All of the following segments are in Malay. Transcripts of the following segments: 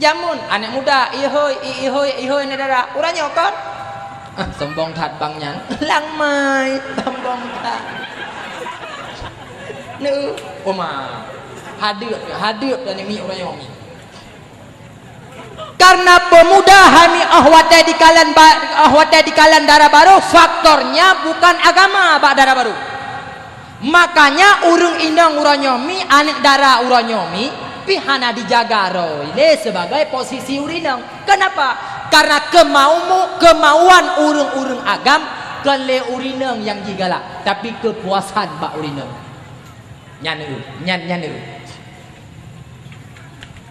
jamun anak muda ihoi nedara urangnya kan sombong that bangnya lang mai sombong that nu oma hadir dan mi urangnya mi karena pemuda hami ahwate di kalan darah baru faktornya bukan agama bak darah baru makanya urung indang uranyomi anak darah uranyomi pihana dijaga roile sebagai posisi urinang. Kenapa? Karena kemauan urung-urung agam kele urinang yang jigala tapi kepuasan bak urinang nyan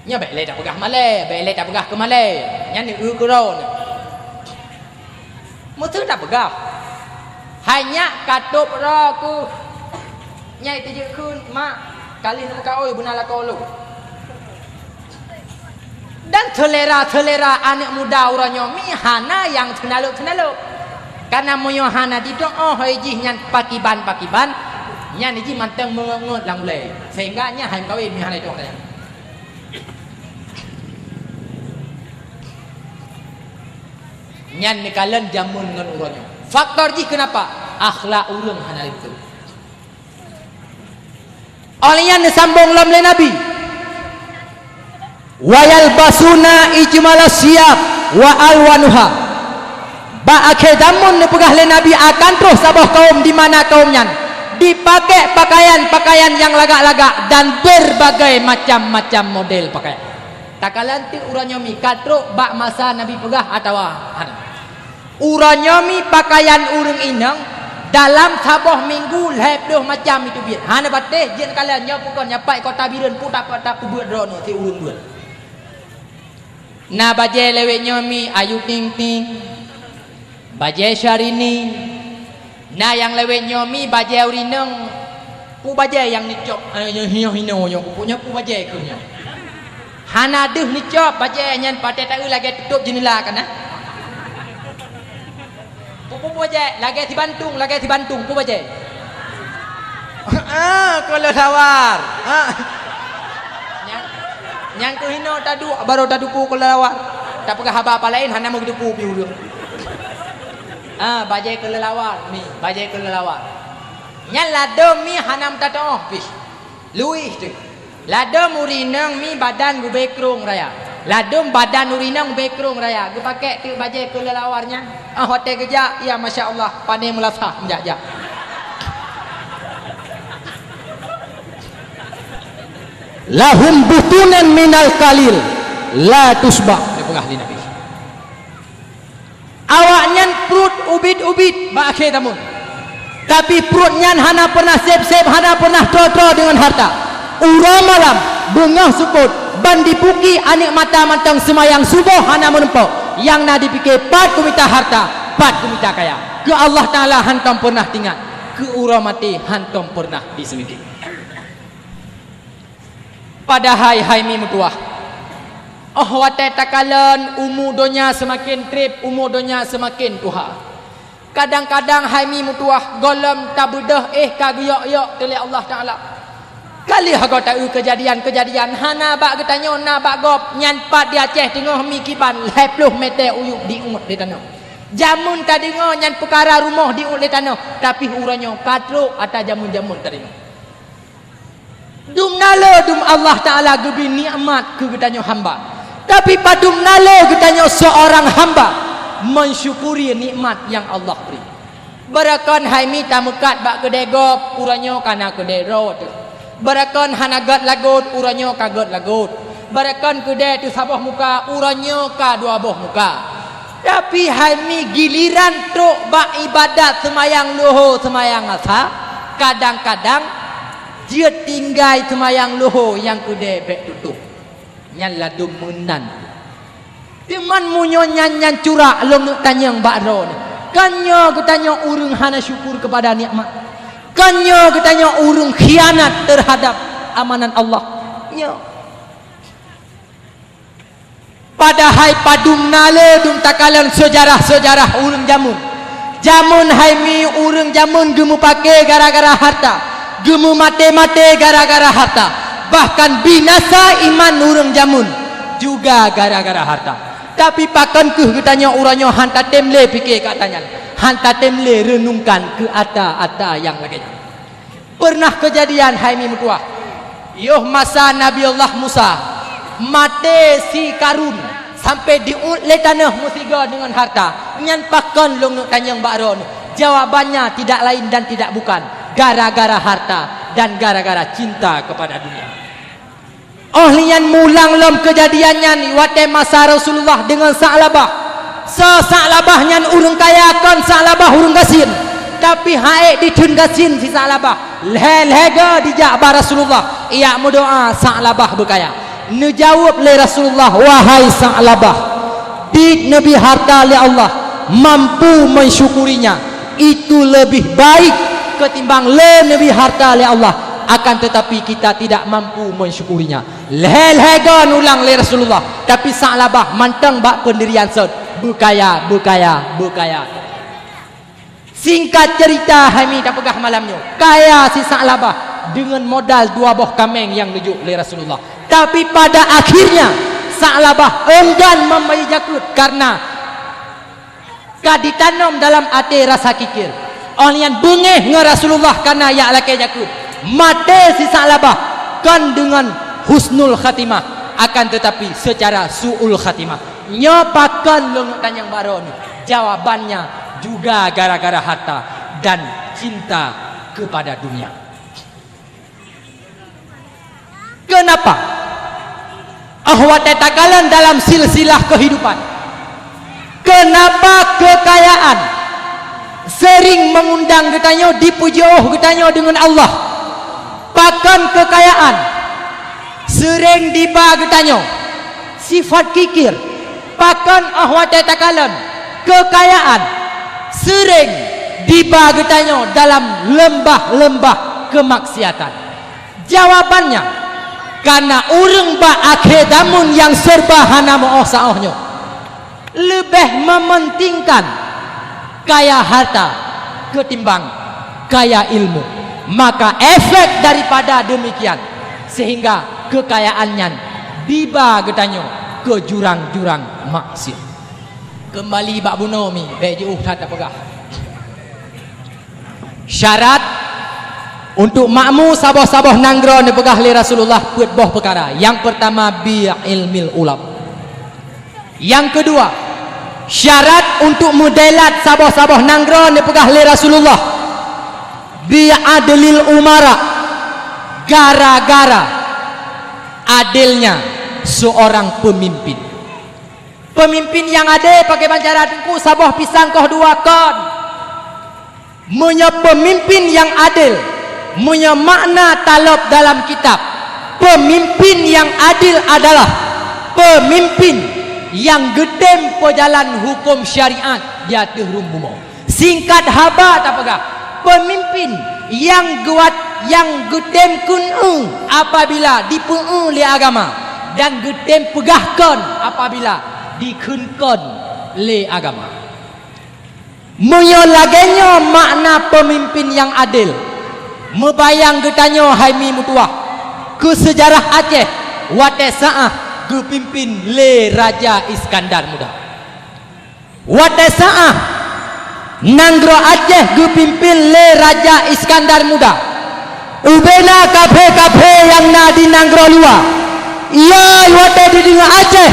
nya bele tak pegah male bele tak pegah ke male nyan ke ron mutu tak pegah hanya katup ro ku nyai tu je kun mak kali nak kau benar kau lu dan telera anak muda urangnya mi hana yang tenaluk karena moyo hana di dong hiji nyan pakiban nyan hiji manteng mengengut lang boleh sehingga nya han kawin mi hana dong tanya nyan ni kalian jamun dengan urangnya faktor ji kenapa akhlak urang hana itu Olian disambung lam le Nabi. Wayal basuna ijmala siyab wa alwanuha. Ba akhir damun ni pegah le Nabi akan terus sabah kaum di mana kaumnya dipakai pakaian yang lagak-lagak dan berbagai macam-macam model pakaian. Takalan ti uranyomi katro bak masa Nabi pegah atau hana. Uranyomi pakaian urang inang dalam sabah minggu lebih macam itu biar hana bateh jen kalian nya bukan nyapai kota biren putak kubuat rono ti urung buat na baje lewe nyomi ayu ting baje Syahrini na yang lewe nyomi baje urineng pu baje yang nicop hino yang punya pu baje kunya hana deuh nicop baje nyan pate tahu lagi tutup jendela kana pu baje lagi di Bantung pu baje kalau tawar yang ku hino tadu baru tadu ku kelelawar tak pegah apa lain hana mau gitu ku biu bajai kelelawar mi bajai kelelawar nya ladom mi hanam tatoh pis luih tu ladom urinang mi badan gu bekrung raya ladom badan urinang bekrung raya gu pakai tu bajai kelelawarnya hotel kerja ya masya-Allah pandai melasah menjajak lahum butunan minal kalil la tusbah dia pengah di Nabi awaknya perut ubit-ubit bak akhir tamun tapi perutnya hana pernah sep-sep hana pernah tro-tro dengan harta ura malam bengah sukut ban dipuki anik mata mantang semayang subuh hana menempok yang nak dipikir pat kumita harta pat kumita kaya ke Allah Ta'ala hantam pernah tinggal ke ura mati hantam pernah disemidi pada hai mi mutuah watai takalan umur dunia semakin trip umur dunia semakin tuha kadang-kadang hai mi mutuah golem tabudah kaguyok tele Allah Ta'ala kali hago tahu kejadian hana bak getanyo na bak gop nyanpat di Aceh tengah mi kiban 20 meter uyuk di umut di tanah jamun tadi ngo nyan perkara rumah di umut di tanah tapi uranyo katro atau jamun-jamun tadi dum nalo dum Allah Ta'ala gebi nikmat ke getanyo hamba tapi padum nalo getanyo seorang hamba mensyukuri nikmat yang Allah beri barakan haimi tamukat bak kedai gop uranyo kana kedai rot barakan hanagat lagut uranyo kagot lagut barakan kedai tu sabah muka uranyo ka dua boh muka tapi haimi giliran truk bak ibadat semayang luhur semayang asa kadang-kadang dia tinggal semayang luhur yang kude bek tutup nyan ladum menan timan munyo nyan curak long nak tanyang bakro ni kanyo ketanya urung hana syukur kepada nikmat kanyo ketanya urung khianat terhadap amanan Allah nyo padahal padum nale dum takalan sejarah urung jamun haimi urung jamun gemu pakai gara-gara harta gemu mate-mate gara-gara harta bahkan binasa iman urang jamun juga gara-gara harta. Tapi pakan ke katanya orangnya hanta temle fikir katanya. Hanta temle renungkan ke ata yang lagi. Pernah kejadian Haimi Mutua. Yoh masa Nabi Allah Musa mate si Karun sampai diutle tanah musiga dengan harta. Nyan pakan long tanyang bakron. Jawabannya tidak lain dan tidak bukan gara-gara harta dan gara-gara cinta kepada dunia. Oh lian mulang lom kejadiannya ni wate masa Rasulullah dengan Sa'labah. Sa'labahnya urang kaya kan Sa'labah urang gasin. Tapi hae ditun gasin si Sa'labah. Lega dijak ba Rasulullah. Ia berdoa Sa'labah berkaya. Nejawab le Rasulullah, wahai Sa'labah, di Nabi harta li Allah mampu mensyukurinya itu lebih baik ketimbang le Nabi harta li Allah. Akan tetapi kita tidak mampu mensyukurinya. Lega nulang le Rasulullah. Tapi Sa'labah mantang bak pendirian set. Berkaya. Singkat cerita Haimi tak pegah malamnya. Kaya si Sa'labah dengan modal 2 buah kameng yang nujuk le Rasulullah. Tapi pada akhirnya Sa'labah enggan membayar jakut karena ditanam dalam hati rasa kikir. Orang yang bengeh dengan Rasulullah karena ya laki jakut. Mati si Sa'labah kan dengan husnul khatimah, akan tetapi secara su'ul khatimah. Nyopakan lenguk tanyang baron. Jawabannya juga gara-gara harta dan cinta kepada dunia. Kenapa? Ahwat takalan dalam silsilah kehidupan. Kenapa kekayaan sering mengundang getanyo dipuji getanyo dengan Allah? Pakan kekayaan sering diba getanyo sifat kikir. Pakan ahwat takalan kekayaan sering diba getanyo dalam lembah-lembah kemaksiatan. Jawabannya karena urang ba akhidamun yang serba hana mo'oh sa'ohnya lebih mementingkan kaya harta ketimbang kaya ilmu. Maka efek daripada demikian sehingga kekayaannya diba getanyo ke jurang-jurang maksiat. Kembali bak buno mi bejuh tak pegah. Syarat untuk makmu sabah-sabah nanggro ni pegah li Rasulullah buat boh perkara. Yang pertama bi ilmil ulam. Yang kedua, syarat untuk mudelat sabah-sabah nanggro ni pegah li Rasulullah bi adlil umara. Gara-gara adilnya seorang pemimpin. Pemimpin yang ada pakai bancara tengku sabah pisang koh 2 kon. Punya pemimpin yang adil, punya makna talab dalam kitab. Pemimpin yang adil adalah pemimpin yang gedem pejalan hukum syariat di atas rumbumo. Singkat haba tak pegah. Pemimpin yang gedem kun apabila dipeu li agama dan gedem pegahkan apabila dikunkan le agama. Moyo lagenya makna pemimpin yang adil. Mebayang getanyo Haimi Mutua ke sejarah Aceh wate saah gepimpin le Raja Iskandar Muda. Wate saah nanggro Aceh gepimpin le Raja Iskandar Muda. Ubena kafe-kafe yang na di nanggro luar. Iya wate di dengan Aceh.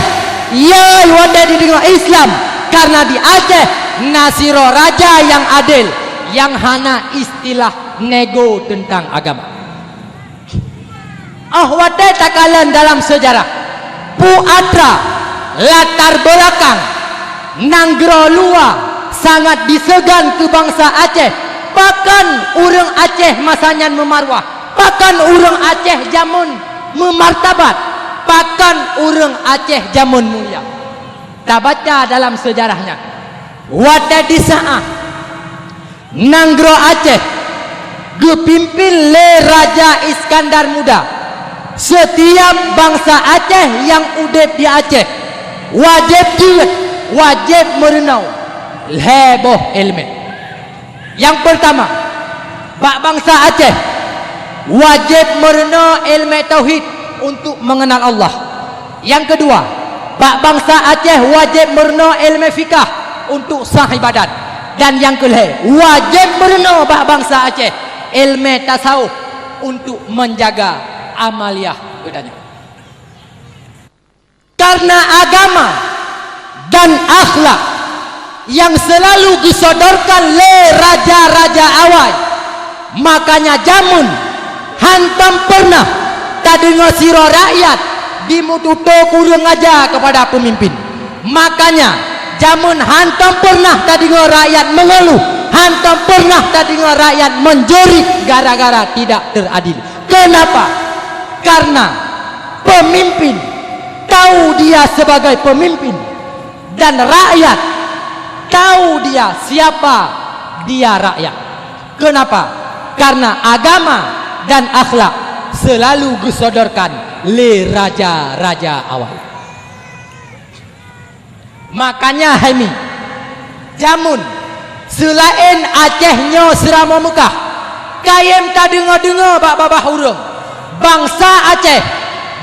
Ya wanda di dengan Islam karena di Aceh nasiro raja yang adil yang hana istilah nego tentang agama. Ahwate takalan dalam sejarah Puatra latar belakang nanggro luar sangat disegan ke bangsa Aceh. Bahkan urang Aceh masanya memarwah, bahkan urang Aceh jamun memartabat, bahkan urang Aceh jamun mulia. Tak baca dalam sejarahnya wada di saat nanggro Aceh gepimpin le Raja Iskandar Muda. Setiap bangsa Aceh yang udep di Aceh wajib jilat, wajib merenau leboh ilmu. Yang pertama, bak bangsa Aceh wajib merenau ilmu tauhid untuk mengenal Allah. Yang kedua, bak bangsa Aceh wajib merno ilmu fikah untuk sah ibadat. Dan yang kelima, wajib merno bak bangsa Aceh ilmu tasawuf untuk menjaga amaliyah katanya. Karena agama dan akhlak yang selalu disodorkan le raja-raja awal, makanya jamun hantam pernah tak dengar siro rakyat dimututo kurang aja kepada pemimpin. Makanya jamun hantam pernah tak dengar rakyat mengeluh, hantam pernah tak dengar rakyat menjerit gara-gara tidak teradil. Kenapa? Karena pemimpin tahu dia sebagai pemimpin dan rakyat tahu dia siapa dia rakyat. Kenapa? Karena agama dan akhlak selalu disodorkan le raja-raja awal. Makanya Haimi jamun selain Acehnya serama Mekah, kayem tak dengar-dengar bak babah urang. Bangsa Aceh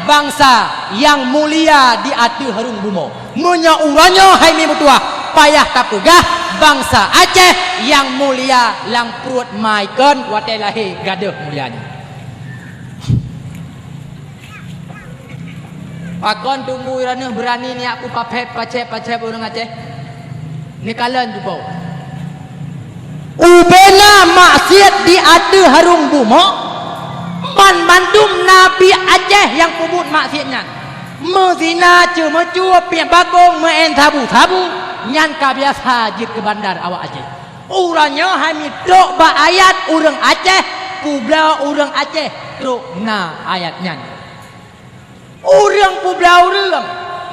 bangsa yang mulia di hati harung bumo. Munya uranya Haimi mutua payah tak pegah bangsa Aceh yang mulia lang perut maikon watai lahir gaduh mulianya. Pakon tunggu irana berani ni aku papep pacep orang Aceh. Ni kalan tu bau. Ubena maksiat di hati harung bumo. Man mandum Nabi Aceh yang kubut maksiatnya. Mezina cuma cua pian bagong main tabu-tabu. Nyan ka biasa jit ke bandar awak Aceh. Uranya hami dok ba ayat urang Aceh, publa urang Aceh dok na ayat nyan. Urang publa urang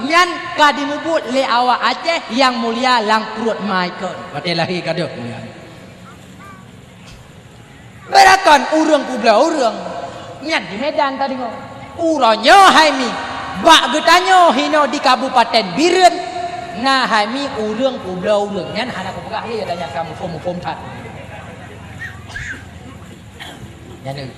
nyan ka dimubut le awak Aceh yang mulia lang perut maikon. Batai lahir gaduh mulia. Berakan urang publa urang nyan di Medan tadi ngau. Uranya hami bak getanyo hino di Kabupaten Biren. Nah, hami urang publa urang nyan hana ko pegah le adanya kamu fom tat. Nyan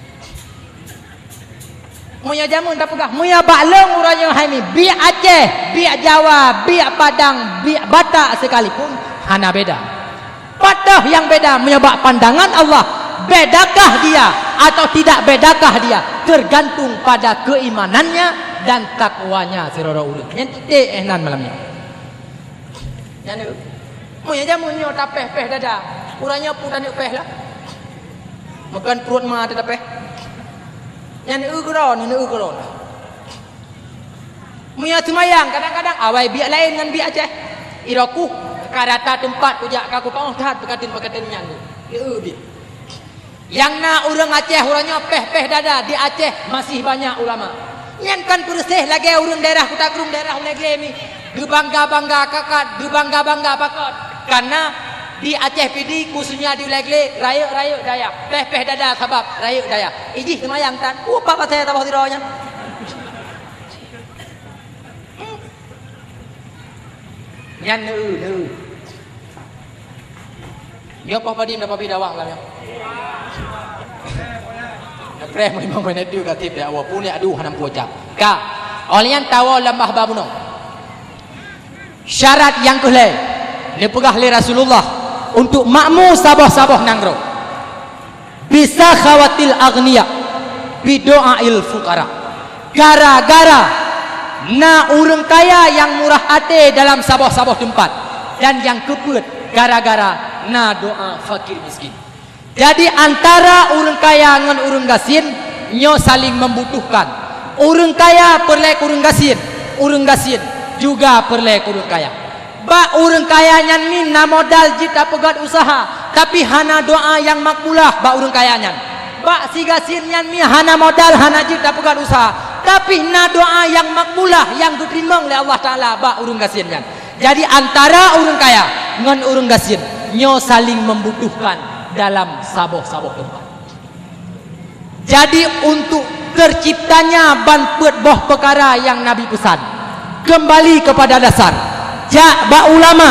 Muya jamun tak pegah. Muya baklong uranya hami biak Aceh, biak Jawa, biak Padang, biak Batak sekalipun hana beda. Padah yang beda muya bak pandangan Allah. Bedakah dia atau tidak bedakah dia tergantung pada keimanannya dan takwanya sirara urang. Nyan titik ehnan malamnya. Nyan muya jamun nyo tapeh dada. Uranya pun tak peh lah. Makan perut ma tak peh. Yang ni ugeron. Muya semayang kadang-kadang awai biak lain dengan biak Aceh. Iraku karata tempat pujak kaku pang tat pekatin yang tu. Dia. Yang na urang Aceh urangnya peh dada di Aceh masih banyak ulama. Yang kan bersih lagi urang daerah Kota Gerung daerah Ulegle ni. Gebangga-bangga kakak, gebangga-bangga pakot. Karena di Aceh PD khususnya di Ulegle raya daya peh dada sebab raya daya iji semayang tan apa saya tabah tironya nyan nu yo apa padim dapat bidawang lah ya preh memang benar tu katip ya walaupun ya aduh hanam pocak ka olian tawa lambah babuno syarat yang kelih ni pegah li Rasulullah untuk makmu sabah-sabah nangro bisa khawatil agniya bidoail fukara gara-gara na urang kaya yang murah hati dalam sabah-sabah tempat dan yang keput gara-gara na doa fakir miskin. Jadi antara urang kaya dengan urang gasin nyo saling membutuhkan. Urang kaya perlek urang gasin juga perlek urang kaya. Ba urang kaya nyan ni na modal jita pegat usaha tapi hana doa yang makbulah ba urang kaya nyan. Ba si gasin nyan mi hana modal hana jita pegat usaha tapi na doa yang makbulah yang diterima oleh Allah Taala ba urang gasin nyan. Jadi antara urang kaya dengan urang gasin nyo saling membutuhkan dalam sabah-sabah tempat. Jadi untuk terciptanya banpet boh perkara yang Nabi pesan kembali kepada dasar jak ba ulama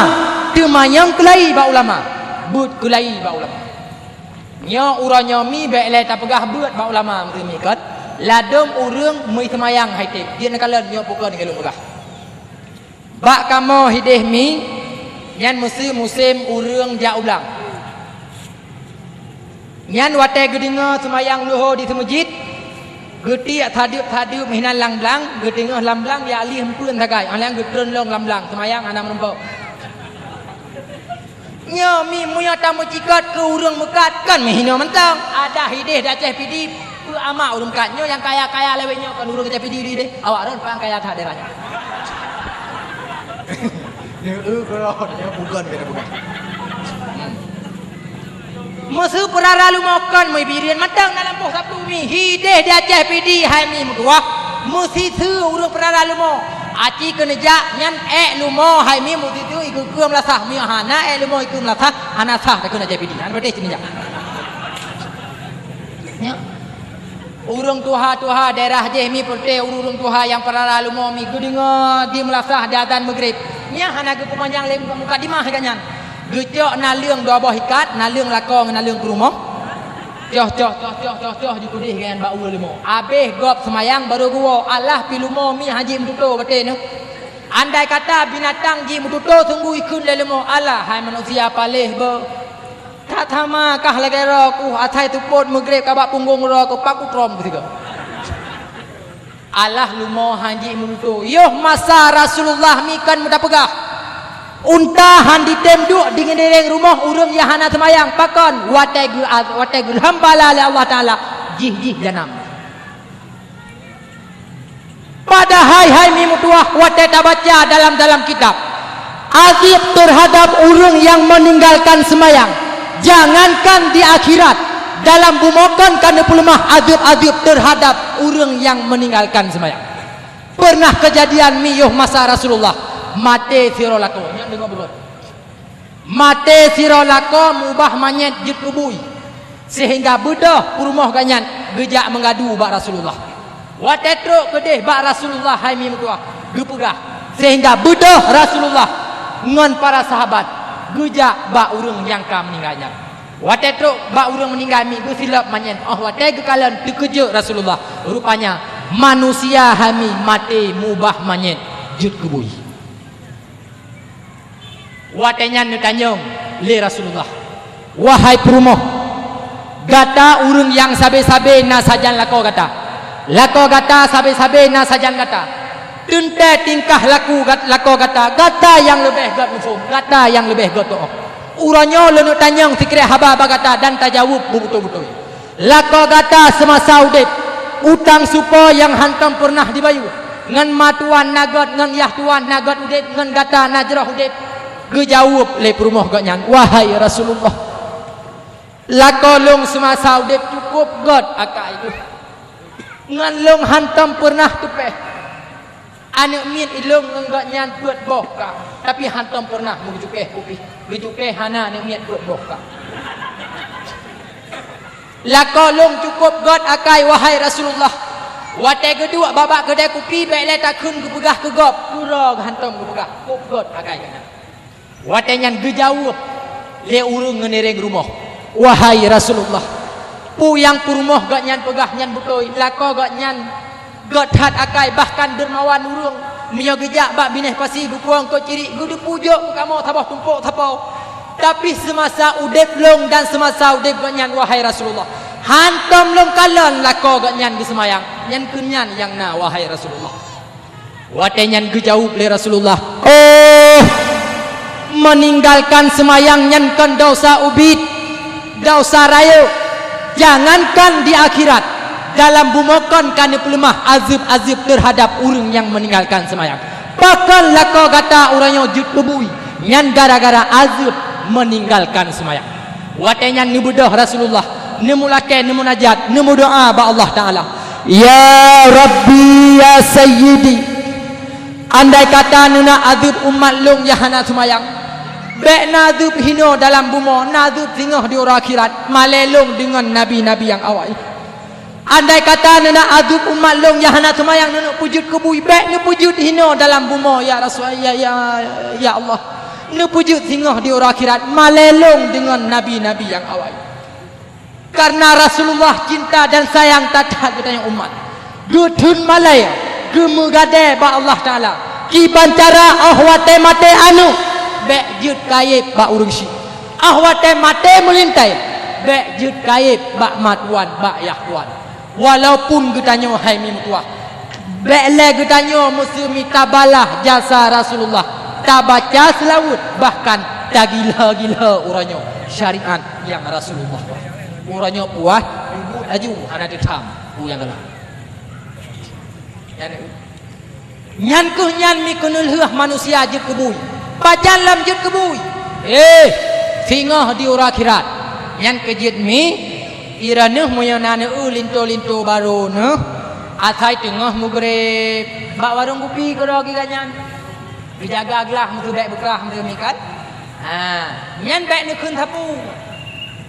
temayang kelai ba ulama but kelai ba ulama nya uranya mi baik lai tak pegah but ba ulama mrimi kat ladom urang mui temayang haitip dia nak kalan nya pokok ni kalau pegah Bak kamo hidih mi nyan musim urang ja ulang. Nyan wate gedinga semayang luho di masjid. Geti thadiup minan lang-lang, gedinga lam-lang ya ali hempun tagai. Alang gedron long lam-lang semayang ana merempau. Nya mi muya tamu cikat ke urang mekat kan mihina mentang. Ada hidih dah ceh pidi ama urang katnya yang kaya-kaya lewenya kan urang ceh pidi deh. Awak ron pang kaya tak deranya. Kalau dia bukan beda bukan. Masa perara lu makan mai birian matang dalam poh satu mi hideh dia ceh pidi hai mi mutua. Mesti tu urang perara lu mau. Aci kena jak nyan lu mau hai mi mesti tu ikut kum lah sah mi hana lu mau ikut lah sah ana sah tak kena ceh pidi. An berde sini jak. Ya. Urang tuha daerah je mi perte urang tuha yang perara lu mau mi gudinga di melasah di azan maghrib. Nya hana ke pemanjang lem muka di mah kanyan. Gejok na leung dua buah ikat, na leung lakong, na leung kerumah. Coh di kudih kan bau limo. Habis gop semayang baru gua Allah pilumo mi haji mututo betul ni. Andai kata binatang ji mututo tunggu ikun limo Allah hai manusia palih be. Tak tama kah lagi ku atai tu pot maghrib kabak punggung ro ku paku trom gitu. Allah lumo haji mututo. Yoh masa Rasulullah mi kan muda pegah. Unta handi temduk dengan dereng rumah urang yang hana semayang pakon watai hambala oleh Allah Ta'ala jih janam pada hai mi mutuah watai tak baca dalam kitab azab terhadap urang yang meninggalkan semayang jangankan di akhirat dalam bumokan kana pelemah azab terhadap urang yang meninggalkan semayang. Pernah kejadian miyuh masa Rasulullah mate sirolako yang dengar betul mate sirolako mubah manyet jut kubui sehingga bedah rumah ganyan gejak mengadu bak Rasulullah watetro kedeh bak Rasulullah hai mi mutuah gepegah sehingga bedah Rasulullah ngan para sahabat gejak bak urang yang ka meninggalnya watetro bak urang meninggal mi gesilap manyet watet gekalan terkejut Rasulullah rupanya manusia hami mate mubah manyet jut kubui. Watenya nutanyong le Rasulullah wahai perumoh gata urang yang sabe-sabe na sajan lako gata sabe-sabe na sajan gata tunte tingkah laku lako gata yang lebih gat nufum gata yang lebih gat to uranyo le nutanyong sikre haba gata dan tajawub betul-betul lako gata semasa udip utang supo yang hantam pernah dibayu ngan matuan nagot ngan yahtuan nagot udip ngan gata najrah udip gejawab le perumah ganyan wahai Rasulullah lakolong semasa udip cukup god akak itu ngan long hantam pernah tupeh anak min ilong ngan buat boka tapi hantam pernah mengejukeh kupi gejukeh hana anak min buat boka lakolong cukup god akai wahai Rasulullah wate kedua babak kedai kupi baik le takun kepegah kegop kurang hantam kepegah kup god akai kana watenya gejawab le urang ngenereng rumah wahai Rasulullah pu yang purmoh gak nyan pegah nyan butoi lako gak nyan got hat akai bahkan dermawan urang miyo gejak bak bineh pasi gupuang ko ciri gudu pujuk kamu tabah tumpuk tapau tapi semasa udip long dan semasa udip gak nyan wahai Rasulullah hantam long kalon lako gak nyan gesemayang nyan kunyan yang na wahai Rasulullah watenya gejawab le Rasulullah meninggalkan semayang nyankan dosa ubid dosa raya jangankan di akhirat dalam bumokan kana pelemah azab terhadap urang yang meninggalkan semayang bahkan lako kata urangnya jut lebui nyan gara-gara azab meninggalkan semayang watenya nubudah Rasulullah nemulake nemunajat nemu doa ba Allah Ta'ala ya Rabbi ya Sayyidi andai kata nuna azab umat long yahana semayang Bek nadub hino dalam bumi, nadub tingah di orang akhirat, malelong dengan nabi-nabi yang awal. Andai kata nana adub umat long yang hana semayang nana pujud kubui, bek nu pujud hino dalam bumi ya Rasul ya Allah. Nu pujud tingah di orang akhirat, malelong dengan nabi-nabi yang awal. Karena Rasulullah cinta dan sayang tata kepada umat. Gudun malaya, gemugade ba Allah Taala. kiban cara ahwate mate anu bek jut kayib bak urung si ahwate mate melintai bek jut kayib bak matuan bak yahwan walaupun getanyo hai mi mutuah bek le getanyo muslimi tabalah jasa Rasulullah tabaca selawut bahkan tak gila-gila uranyo syariat yang Rasulullah uranyo puas duduk aju ada detam yang gelap nyan kuh nyan mi kunul heuh manusia jut kebui pajan lam jut kebui fingah di ura akhirat nyan kejit mi irane moyonane linto baru ne atai tengah mugrib bak warung kopi kero gi ganyan dijaga gelah mutu bek bekah mutu mi kan nyan bek ni kun thapu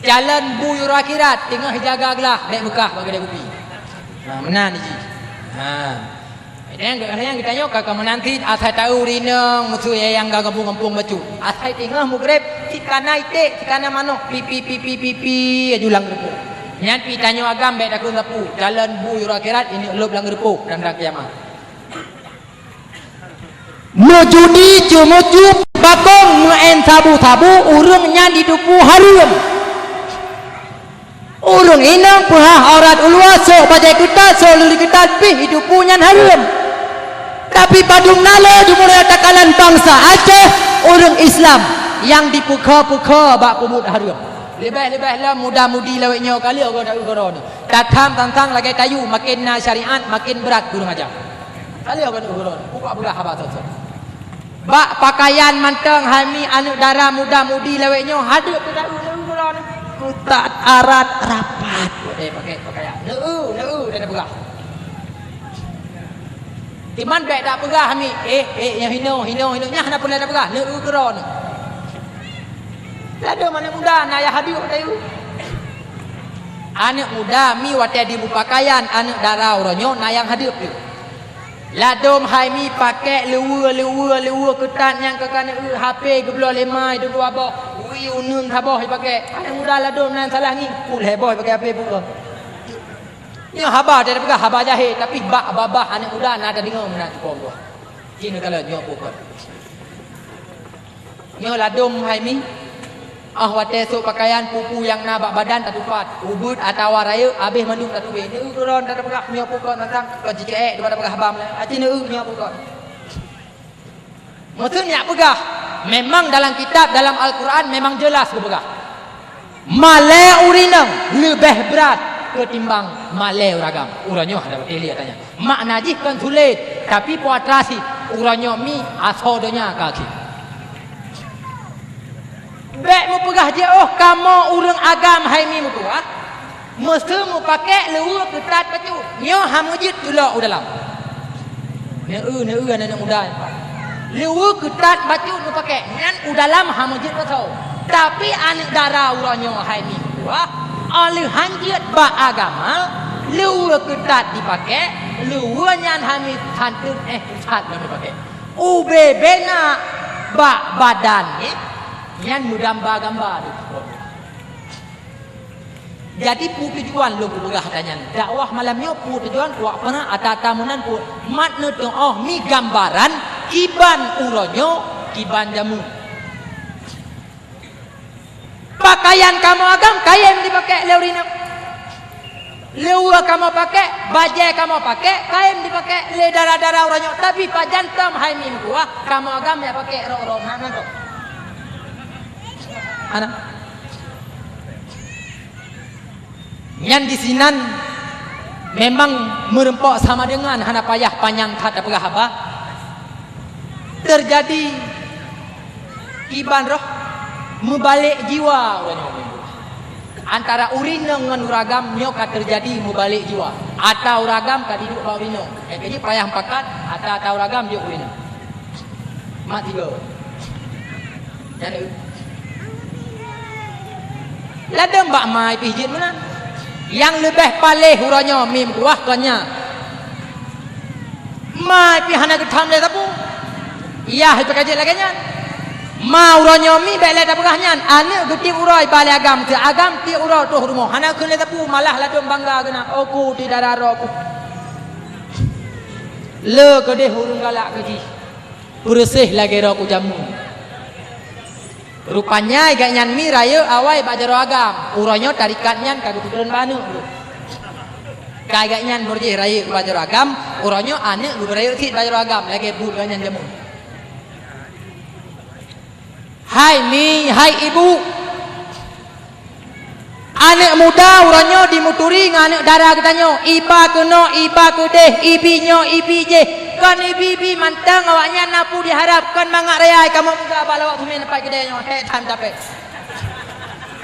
jalan bu ura akhirat tengah jaga gelah bek bekah bagi dia kopi menan ni ji yang kita nyok kakak menanti asai tahu rineng musuh yang gak kampung baju asai tengah mugrib cikana ite cikana manok pipi ajulang repuk nyan pi tanyo agam bek dakun sapu jalan bu ura akhirat ini elop lang repuk dan dak kiamat mujudi cumuju bakong muen tabu urung nyan didupu harum urung inang puhah aurat ulwaso bajai kita so luli kita pi hidupu nyan harum tapi padung nalo dimulai takalan bangsa Aceh orang Islam yang dipuka-puka bak pemut harum lebih-lebih lah muda-mudi laweknya kali orang tak ukur ni tatam tantang lagi tayu makin na syariat makin berat guru ajar kali orang tak ukur buka buka habaq sot bak pakaian manteng hami anak dara muda-mudi laweknya hadir tu tak ukur ni kutat arat rapat pakai pakaian leu dah berah Timan bek tak pegah ni. Yang hino nya nak pula dah pegah. Le ukron. Ada mana muda nak ya hadir tayu. Anak muda mi wate di pakaian anak darah oronyo nak yang hadir tu. Ladom hai mi pakai lewa ketat yang kakak HP geblo lemai dulu abah. Ui unun thaboh pakai. Anak muda ladom nan salah ni. Kul heboh pakai HP buka. Ni haba dia pegah haba jahil tapi bak babah anak muda nak ada dengar mana tu pom tu. Cina kalau nyok pokok. Nyo ladom hai mi. Wate sok pakaian pupu yang nabak badan tak tupat. Ubud atau raya habis mandung tak tubi. Ni uron tak pegah nyok pokok tentang kau jike daripada pegah habam lah. Cina nyok pokok. Maksudnya pegah. Memang dalam kitab dalam Al-Quran memang jelas pegah. Male urinang lebih berat ketimbang malai uragam. Uranyo ada teli katanya. Mak najih kan sulit tapi puatrasi uranyo mi asodonya kaki. Bek mu pegah je kamu urang agam hai mi mu tua. Mesti mu pakai leu ketat pacu. Nyo hamujit dulu dalam. Neu anak muda. Leu ketat pacu mu pakai. Ngan udalam hamujit patau. Tapi anak darah uranyo hai mi tua. Oleh hanjit ba agama leu ketat dipakai leu nyan hamid tantun tat dipakai ubebena ba badan nyan mudamba-gamba jadi pu tujuan lu bergah tanya dakwah malamnya pu tujuan wa pernah atatamunan pu matne mi gambaran kiban uronyo kiban jamu pakaian kamu agam kain dipakai leurina leua kamu pakai bajai kamu pakai kain dipakai le darah-darah orangnya tapi pajantam hai min gua kamu agam ya pakai rok-rok mana tu ana yang di sinan memang merempok sama dengan hana payah panjang tak pegah apa terjadi kiban roh mubalik jiwa antara urin dengan uragam nyoka terjadi mubalik jiwa atau uragam ka diduk ba urin jadi payah pakat atau uragam dia urin mak tiga jadi ladem bak mai pijit mana yang lebih palih uranya mim kuah kanya mai pi hana ketam le tapu iya itu kaji laganya mau ronyo mi bele tak pegahnya ane geti urai bale agam ti urau tu rumah hana kun le tapu malah ladom bangga kena aku tidak raro aku le ke deh hurung galak keji bersih lagi ro ku jamu rupanya gak nyan mi raya awai bajaro agam uronyo tarikat nyan kagak turun banu kagak nyan berje raya bajaro agam uronyo ane lu raya sit bajaro agam lagi bu nyan jamu. Hai mi hai ibu anak muda uronyo dimuturi nganak darah ketanyo iba keno iba kedeh ibinyo ibije kan ibi mantang awaknya napu diharapkan mangak raya kamu muda balawak sumin lepas kedehnya he time capek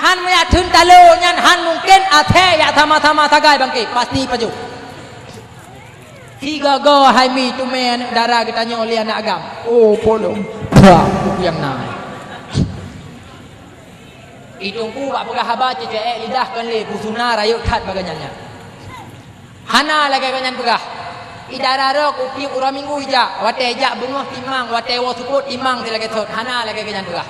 han maya thun talo nyan han mungkin athe ya sama-sama tagai bangke pasti paju tiga go hai mi tume anak darah ketanyo oleh anak agam oh polong bah yang naik itungku bak pegah haba cecek lidah kan le busuna rayuk kat baganyanya hana lagi kanyan pegah idara ro kupi ura minggu ija wate ja bungoh timang wate wo suput imang dilagi thot hana lagi kanyan pegah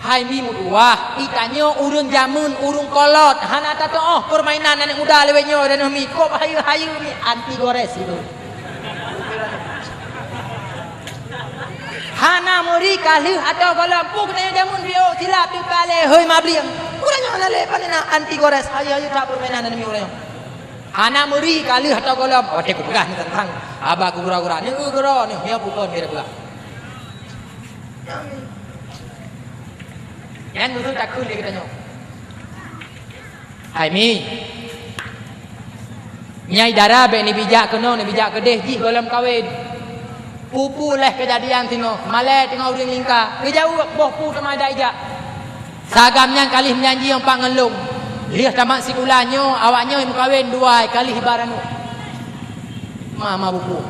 hai mi mudua itanyo urun jamun urung kolot hana tato oh permainan anak muda lewenyo dan mi kop hayu ni anti gores itu hana muri kalih atau kalau puk tanya jamun bio silap di kale hoi mabliang urangnya ana le panena anti gores ayo tak permainan dan mi urangnya hana muri kalih atau kalau wate ku pegah ni tentang aba ku gura-gura ni gura ni ya pukon kira pegah yan nusul tak kul kita nyo hai mi nyai dara be ni bijak keno ni bijak kedeh ji dalam kawin pupu leh kejadian tino malai tengah uring lingka kejauh boh pu sama ada ijak sagamnya kali menyanyi yang pak ngelung lihat tamat sikulanyo awaknya yang kawin dua kali hibaranu mama buku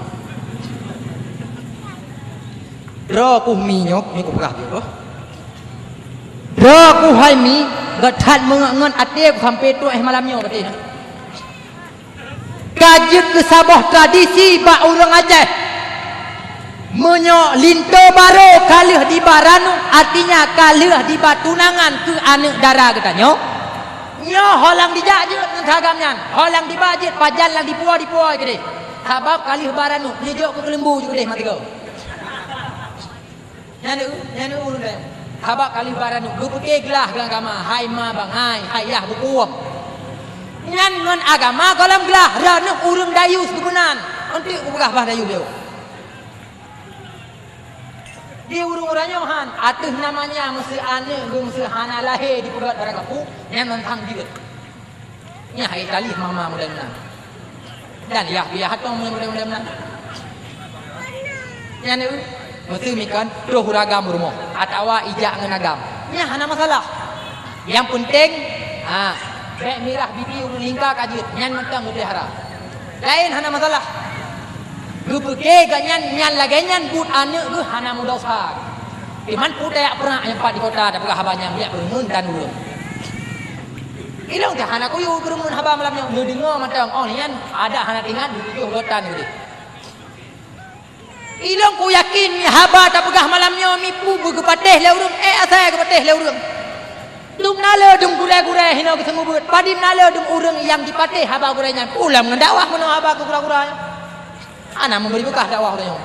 dro ku minyok ni ku pegah tu dro ku hai mi gatat mengangan atik sampai tu malamnya berarti kajut ke sabah tradisi bak urang Aceh menyo linto baro kalih di baranu artinya kalih di batunangan ke anak dara katanya nyo holang dijak je sagamnya holang dibajit pajan lang dipuai gede sebab kalih baranu dijok ke lembu je gede mati kau nyanu urun dah sebab kalih baranu gupeke gelah gelang agama hai ma bang hai yah bukuam nyan ngon agama kolam gelah ranu urung dayu sebenan untuk ubah bah dayu dia di urung-urangnya han atuh namanya mesti ane gung sehana lahir di pegat barang kapu yang tentang juga nya hai kali mama mudah-mudahan dan ya biar hatong mudah-mudahan nya ni mesti mikan doh huragam rumah atau ijak ngenagam nya hana masalah yang penting bek mirah bibi urung lingka kajut nyan mentang dipelihara lain hana masalah gupeke ganyan nyan laganyan but ane hana mudosa iman pudak pernah nyempat di kota ada pegah habanya dia berumun dan dulu ilong dah hana kuyu berumun haba malamnya lu dengar matang oh nian ada hana tingan di tujuh lotan gitu ilong ku yakin haba tak pegah malamnya mipu begepateh le urung asai gepateh le urung dum nale dum gure-gure hina ketemu but padim nale dum urung yang dipateh haba gurenya pulang ngendawah meno haba gura-guranya ana memberi bekah dakwah dia.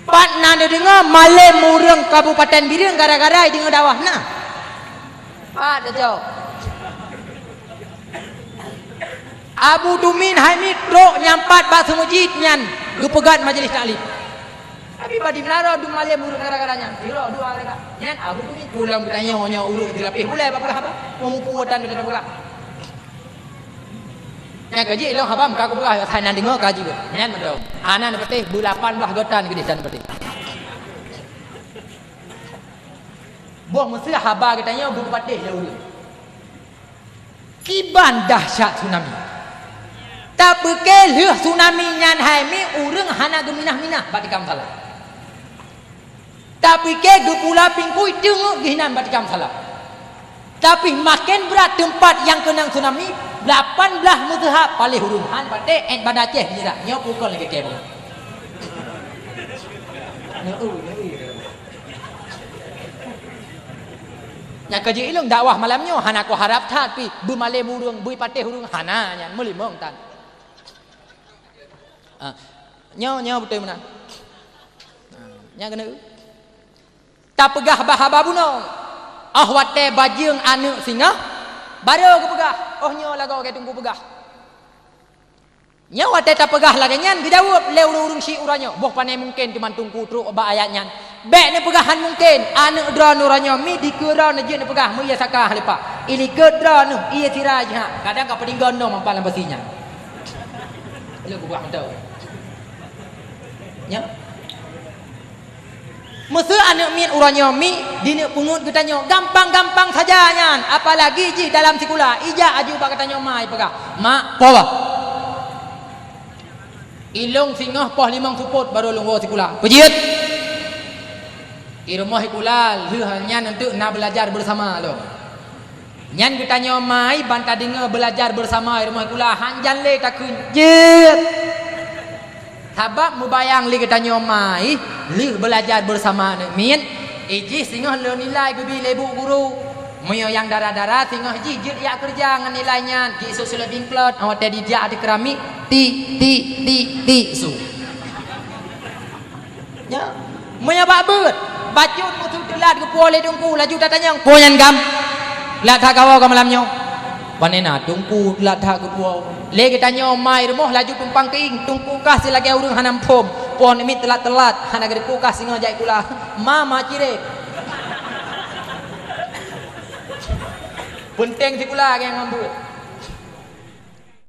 Pat nanda dengar Malay Murung Kabupaten Bireng gara-gara dengar dakwah nah. Pat dia jauh. Abu Dumin Hamid Rok nyampat batu masjid nyan gepegat majlis taklim. Tapi badi menara dum Malay Murung gara-garanya. Diro dua mereka. Nyan Abu Dumin pulang bertanya hanya urut dilapih ulai apa memupung hutan kita buka. Yang kaji ilmu habam kaku belah Thailand dengar kaji ber. Nyan betul. Anan berarti bulapan belah gotan gede san berarti. Buah mesti haba katanya buku patih jauh. Kiban dahsyat tsunami. Tak bekel tsunami nyan hai mi urang hana geminah-minah batikam salah. Tak bekel gepula pingkui tengok gihinan batikam salah. Tapi makin berat tempat yang kena tsunami 18 mazhab paling huruhan pada Banda Aceh tidak nyo pukul lagi kemo. Nya kaji ilung dakwah malamnya hana ko harap tapi bu Malay Murung bu pateh hurung hana nya muli mong tan. Nyo betul mana? nya kena tak pegah bahaba buno ahwate bajeung anu singa baru ke pegah oh nyo lagu ke tunggu pegah nya wate tak pegah lagi nyan bidawup leu urung si uranyo boh panai mungkin cuman tunggu truk ba ayat nyan bek ni pegahan mungkin anu dra nuranyo mi dikira na je ni pegah mu ya sakah lepa ili kedra nu ia tiraj ha kadang ka pedinggon no mampalan basinya lu buat mentau nya musuh anak min uranyo mi dini pungut katanya gampang-gampang saja nyan apalagi ji dalam sikula ija aju ba katanya mai pegah mak apa ilung singah poh limang suput baru lungwo sikula pejit di rumah sikula nyan untuk nak belajar bersama lo nyan katanya mai banta dengar belajar bersama di rumah sikula hanjan le tak kunjit sabab mubayang li katanya mai li belajar bersama nak min iji singah lo nilai gebi lebu guru Moyo yang darah-darah tinggal jijit ya kerja dengan nilainya di sosial bingklot awak tadi dia ada keramik ti su ya moyo bak bet bacun mutu telat ke puole dungku laju datanya poyan gam lat ha kawa ka malamnyo panena dungku lat ha ke puau le katanya mai rumah laju tumpang keing tungku kasih lagi urang hanam pom pon mi telat hana gede ku kasih ngajak kula mama cire penting sikula yang ngambut